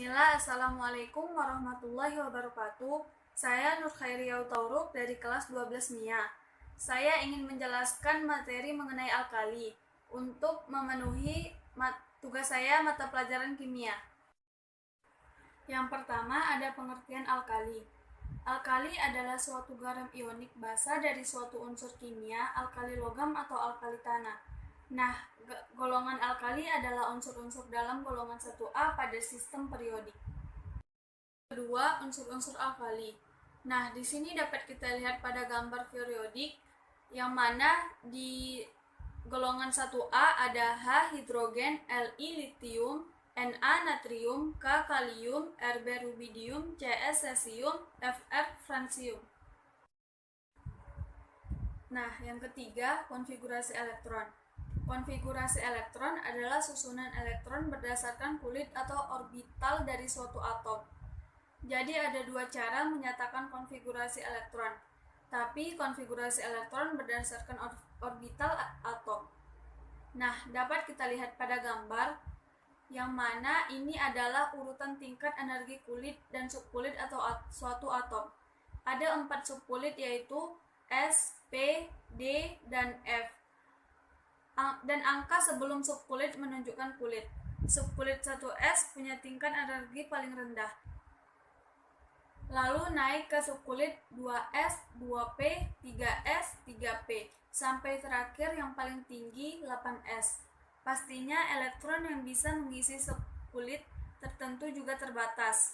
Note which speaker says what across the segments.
Speaker 1: Bismillah, Assalamualaikum warahmatullahi wabarakatuh. Saya Nur Khairiyah Tauruk dari kelas 12 MIA. Saya ingin menjelaskan materi mengenai alkali untuk memenuhi tugas saya mata pelajaran kimia. Yang pertama ada pengertian alkali. Alkali adalah suatu garam ionik basa dari suatu unsur kimia, alkali logam atau alkali tanah. Nah, golongan alkali adalah unsur-unsur dalam golongan 1A pada sistem periodik. Kedua, unsur-unsur alkali. Nah, di sini dapat kita lihat pada gambar periodik yang mana di golongan 1A ada H hidrogen, Li litium, Na natrium, K kalium, Rb rubidium, Cs cesium, Fr francium. Nah, yang ketiga, konfigurasi elektron. Konfigurasi elektron adalah susunan elektron berdasarkan kulit atau orbital dari suatu atom. Jadi ada dua cara menyatakan konfigurasi elektron, tapi konfigurasi elektron berdasarkan orbital atom. Nah, dapat kita lihat pada gambar, yang mana ini adalah urutan tingkat energi kulit dan subkulit atau suatu atom. Ada 4 subkulit yaitu S, P, D, dan F. Dan angka sebelum subkulit menunjukkan kulit. Subkulit 1S punya tingkat energi paling rendah. Lalu naik ke subkulit 2S, 2P, 3S, 3P, sampai terakhir yang paling tinggi 8S. Pastinya elektron yang bisa mengisi subkulit tertentu juga terbatas.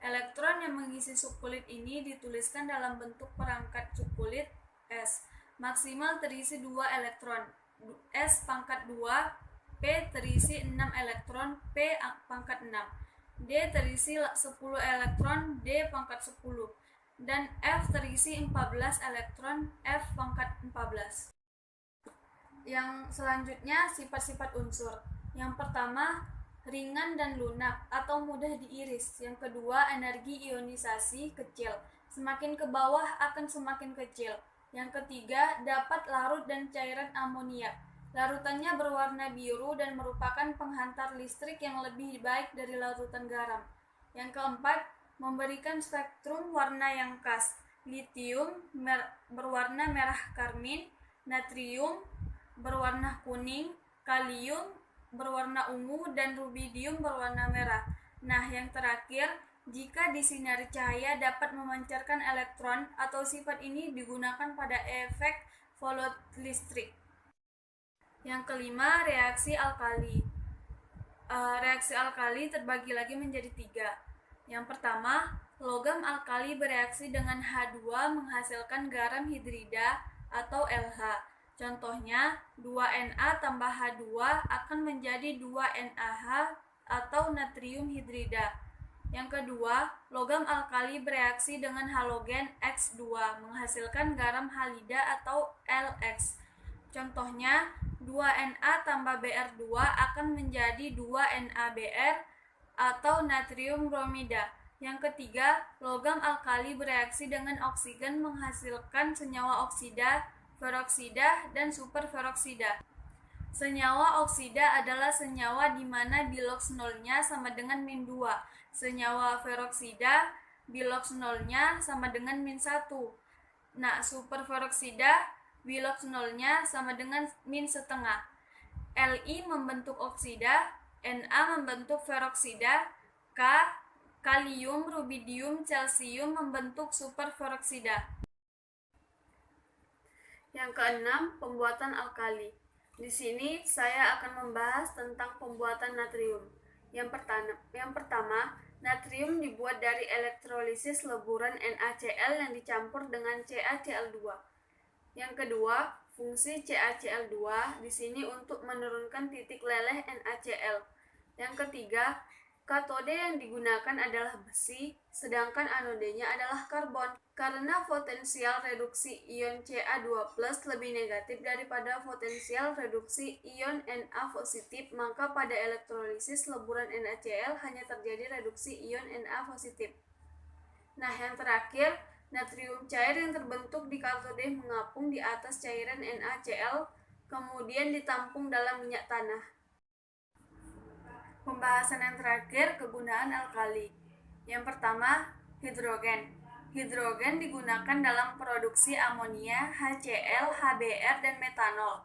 Speaker 1: Elektron yang mengisi subkulit ini dituliskan dalam bentuk perangkat subkulit S. Maksimal terisi 2 elektron, S pangkat 2, P terisi 6 elektron, P pangkat 6. D terisi 10 elektron, D pangkat 10. Dan F terisi 14 elektron, F pangkat 14. Yang selanjutnya sifat-sifat unsur. Yang pertama, ringan dan lunak atau mudah diiris. Yang kedua, energi ionisasi kecil. Semakin ke bawah akan semakin kecil. Yang ketiga, dapat larut dan cairan amoniak. Larutannya berwarna biru dan merupakan penghantar listrik yang lebih baik dari larutan garam. Yang keempat, memberikan spektrum warna yang khas. Litium berwarna merah karmin, natrium berwarna kuning, kalium berwarna ungu, dan rubidium berwarna merah. Nah, yang terakhir, jika disinari cahaya dapat memancarkan elektron atau sifat ini digunakan pada efek volot listrik. Yang kelima, reaksi alkali. Reaksi alkali terbagi lagi menjadi 3. Yang pertama, logam alkali bereaksi dengan H2 menghasilkan garam hidrida atau LH. Contohnya, 2Na tambah H2 akan menjadi 2NaH atau natrium hidrida. Yang kedua, logam alkali bereaksi dengan halogen X2 menghasilkan garam halida atau LX. Contohnya, 2Na tambah Br2 akan menjadi 2NaBr atau natrium bromida. Yang ketiga, logam alkali bereaksi dengan oksigen menghasilkan senyawa oksida, peroksida, dan superperoksida. Senyawa oksida adalah senyawa di mana bilox nolnya sama dengan -2. Senyawa peroksida bilox nolnya sama dengan -1. Nah, superperoksida bilox nolnya sama dengan -1/2. Li membentuk oksida, Na membentuk peroksida, K kalium, rubidium, cesium membentuk superperoksida. Yang keenam, pembuatan alkali. Di sini saya akan membahas tentang pembuatan natrium. Yang pertama, natrium dibuat dari elektrolisis leburan NaCl yang dicampur dengan CaCl2. Yang kedua, fungsi CaCl2 di sini untuk menurunkan titik leleh NaCl. Yang ketiga, katode yang digunakan adalah besi, sedangkan anodenya adalah karbon. Karena potensial reduksi ion Ca2+ lebih negatif daripada potensial reduksi ion Na positif, maka pada elektrolisis leburan NaCl hanya terjadi reduksi ion Na positif. Nah, yang terakhir, natrium cair yang terbentuk di katode mengapung di atas cairan NaCl, kemudian ditampung dalam minyak tanah. Pembahasan yang terakhir, kegunaan alkali. Yang pertama, hidrogen. Hidrogen digunakan dalam produksi amonia, HCl, HBr, dan metanol.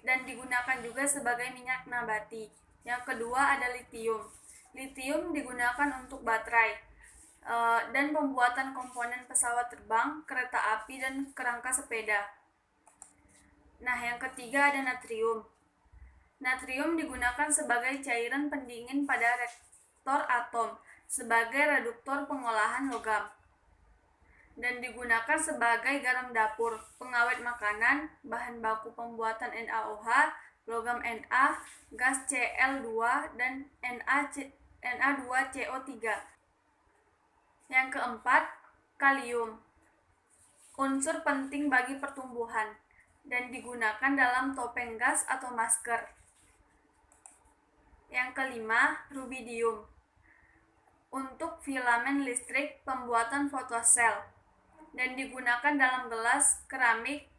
Speaker 1: Dan digunakan juga sebagai minyak nabati. Yang kedua ada litium. Litium digunakan untuk baterai dan pembuatan komponen pesawat terbang, kereta api, dan kerangka sepeda. Nah, yang ketiga ada natrium. Natrium digunakan sebagai cairan pendingin pada reaktor atom, sebagai reduktor pengolahan logam, dan digunakan sebagai garam dapur, pengawet makanan, bahan baku pembuatan NaOH, logam Na, gas Cl2, dan Na2CO3. Yang keempat, kalium. Unsur penting bagi pertumbuhan dan digunakan dalam topeng gas atau masker. Yang kelima, rubidium. Untuk filamen listrik pembuatan fotosel dan digunakan dalam gelas, keramik,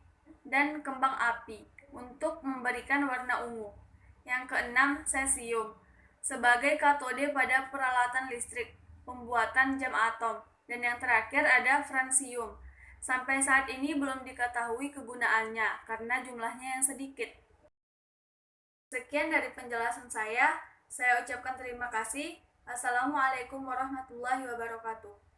Speaker 1: dan kembang api untuk memberikan warna ungu. Yang keenam, cesium. Sebagai katode pada peralatan listrik, pembuatan jam atom. Dan yang terakhir ada francium. Sampai saat ini belum diketahui kegunaannya karena jumlahnya yang sedikit. Sekian dari penjelasan saya ucapkan terima kasih. Assalamualaikum warahmatullahi wabarakatuh.